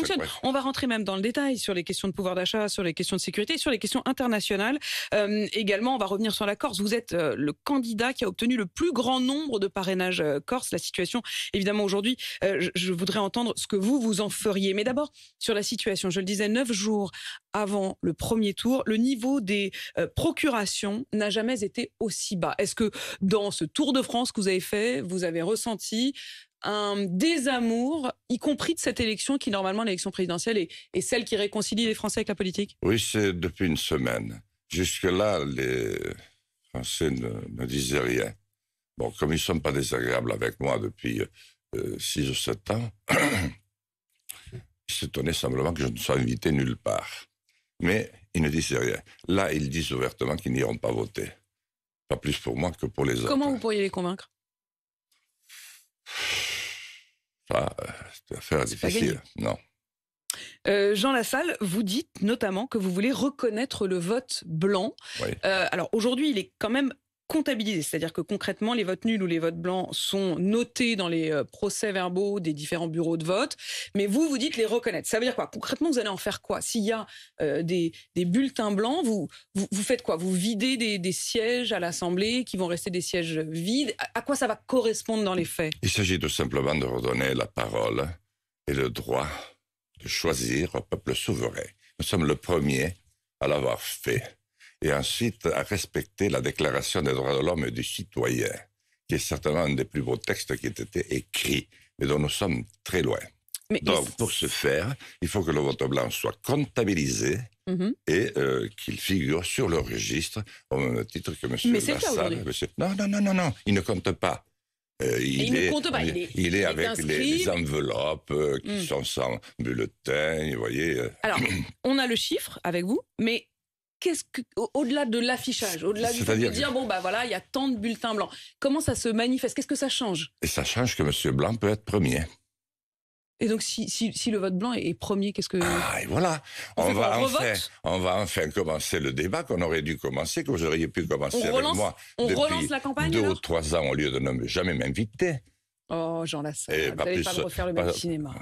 fonctionne. On va rentrer même dans le détail sur les questions de pouvoir d'achat, sur les questions de sécurité, sur les questions internationales. Également, on va revenir sur la Corse. Vous êtes le candidat qui a obtenu le plus grand nombre de parrainages corse. La situation, évidemment, aujourd'hui, je voudrais entendre ce que vous en feriez. Mais d'abord, sur la situation, je le disais, 9 jours avant le premier tour, le niveau des procurations n'a jamais été aussi bas. Est-ce que dans ce Tour de France que vous avez fait, vous avez ressenti un désamour, y compris de cette élection qui, normalement, l'élection présidentielle, est celle qui réconcilie les Français avec la politique? Oui, c'est depuis une semaine. Jusque-là, les Français ne disaient rien. Bon, comme ils ne sont pas désagréables avec moi depuis 6 ou 7 ans, ils s'étonnaient simplement que je ne sois invité nulle part. Mais ils ne disaient rien. Là, ils disent ouvertement qu'ils n'iront pas voter. Pas plus pour moi que pour les autres. Comment vous pourriez les convaincre? Ça, c'est une affaire difficile. Non. Jean Lassalle, vous dites notamment que vous voulez reconnaître le vote blanc. Oui. Alors aujourd'hui, il est quand même comptabilisé, c'est-à-dire que concrètement, les votes nuls ou les votes blancs sont notés dans les procès-verbaux des différents bureaux de vote, mais vous dites les reconnaître. Ça veut dire quoi? Concrètement, vous allez en faire quoi? S'il y a des bulletins blancs, vous faites quoi? Vous videz des sièges à l'Assemblée qui vont rester des sièges vides? À quoi ça va correspondre dans les faits? Il s'agit tout simplement de redonner la parole et le droit de choisir au peuple souverain. Nous sommes le premier à l'avoir fait. Et ensuite à respecter la Déclaration des droits de l'homme et du citoyen, qui est certainement un des plus beaux textes qui ait été écrit, mais dont nous sommes très loin. Donc, pour ce faire, il faut que le vote blanc soit comptabilisé et qu'il figure sur le registre, au même titre que M. Lassalle. Non, il ne compte pas. Il est avec les enveloppes qui sont sans bulletin, vous voyez. Alors, on a le chiffre avec vous, mais au-delà de l'affichage, au-delà du fait de dire, bon, bah voilà, il y a tant de bulletins blancs, comment ça se manifeste? Qu'est-ce que ça change? Et ça change que M. Blanc peut être premier. Et donc, si le vote blanc est premier, qu'est-ce que... Ah, et voilà. On va enfin commencer le débat qu'on aurait dû commencer, que vous auriez pu commencer avec moi. On relance la campagne, 2 ou 3 ans, au lieu de ne jamais m'inviter. Oh, Jean Lassalle, vous n'allez pas me refaire le même cinéma.